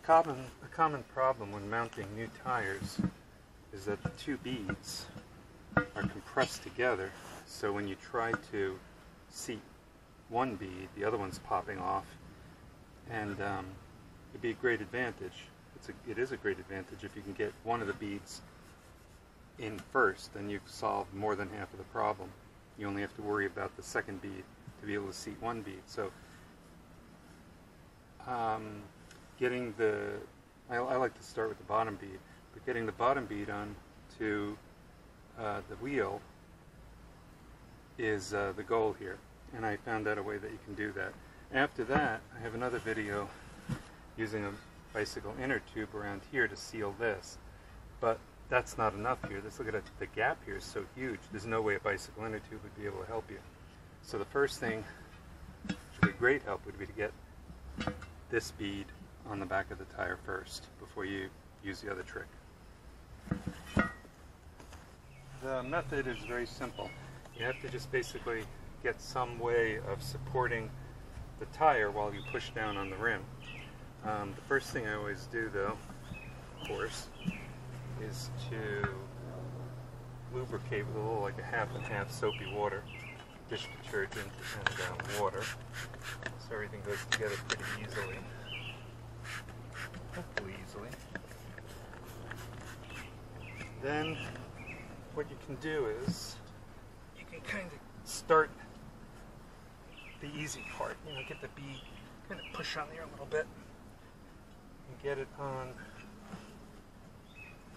A common problem when mounting new tires is that the two beads are compressed together, so when you try to seat one bead, the other one's popping off, and it'd be a great advantage. It is a great advantage if you can get one of the beads in first, then you've solved more than half of the problem. You only have to worry about the second bead to be able to seat one bead. So getting I like to start with the bottom bead, but getting the bottom bead on to the wheel is the goal here, and I found out a way that you can do that. After that, I have another video using a bicycle inner tube around here to seal this, but that's not enough here. Look at it, the gap here is so huge, there's no way a bicycle inner tube would be able to help you. So the first thing, which would be great help, would be to get this bead on the back of the tire first before you use the other trick. The method is very simple. You have to just basically get some way of supporting the tire while you push down on the rim. The first thing I always do, though, of course, is to lubricate with a little, like a half and half soapy water, dish detergent and water, so everything goes together pretty easily. Hopefully easily. Then what you can do is you can kind of start the easy part. Get the bead, kind of push on there a little bit and get it on.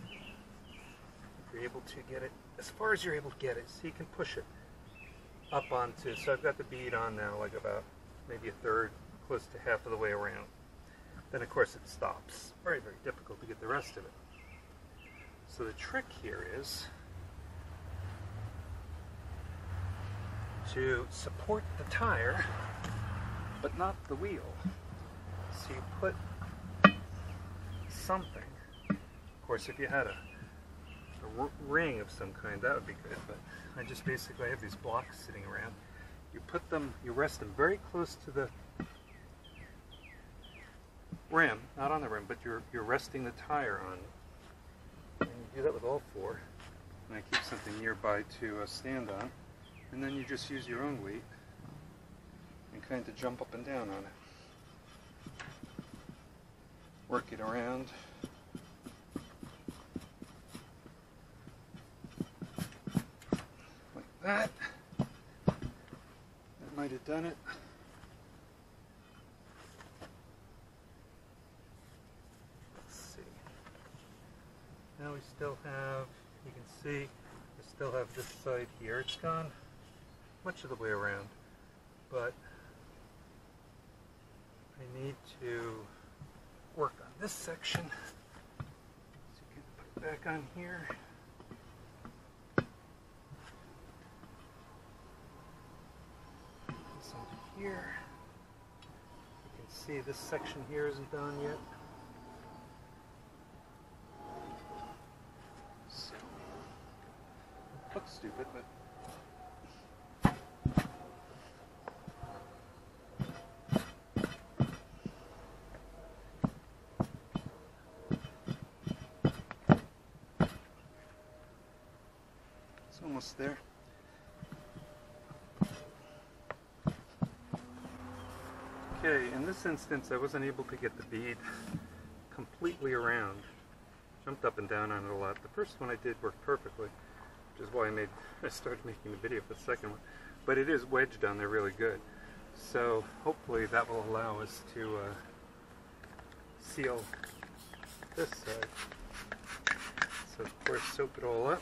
If you're able to get it as far as you're able to get it, so you can push it up onto. So I've got the bead on now, like about maybe a third, close to half of the way around. Then of course it stops. Very, very difficult to get the rest of it. So the trick here is to support the tire, but not the wheel. So you put something. Of course, if you had a ring of some kind, that would be good, but I just basically have these blocks sitting around. You put them, you rest them very close to the rim, not on the rim, but you're resting the tire on it. And you do that with all four. And I keep something nearby to stand on. And then you just use your own weight and kind of jump up and down on it. Work it around. Like that. That might have done it. Now we still have, you can see, we still have this side here. It's gone much of the way around, but I need to work on this section. So you can put it back on here. This under here. You can see this section here isn't done yet. Looks stupid, but it's almost there. Okay, in this instance I wasn't able to get the bead completely around. Jumped up and down on it a lot. The first one I did worked perfectly, which is why I started making the video for the second one. But it is wedged on there really good. So hopefully that will allow us to seal this side. So of course soap it all up.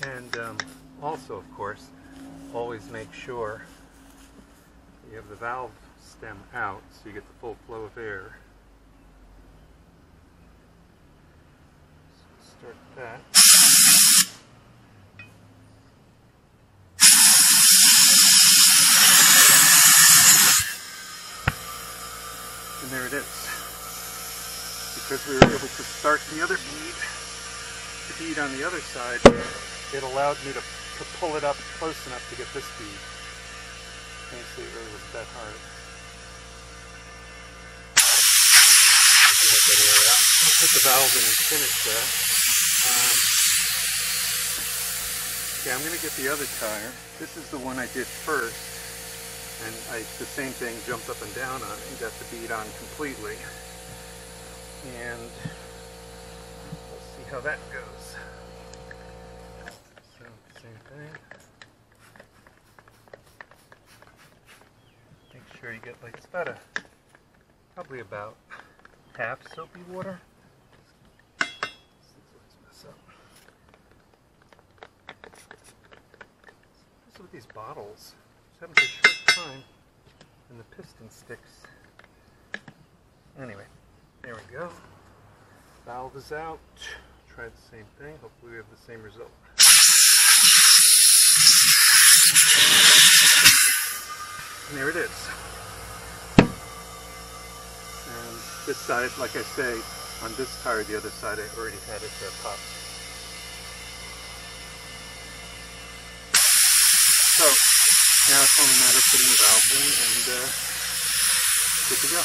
And also of course always make sure you have the valve stem out so you get the full flow of air. Start that. And there it is. Because we were able to start the other bead on the other side, it allowed me to pull it up close enough to get this bead. Can't see it really was that hard. I'll put the valve in and finish that. Okay, I'm going to get the other tire. This is the one I did first, and the same thing, jumped up and down on it and got the bead on completely. And let's see how that goes. So, same thing. Make sure you get like, it's about probably about half soapy water. With these bottles, just having a short time, and the piston sticks. Anyway, there we go. Valve is out. Try the same thing. Hopefully we have the same result. And there it is. And this side, like I say, on this tire, the other side, I already had it popped. So now it's only a matter of putting the valve in and good to go.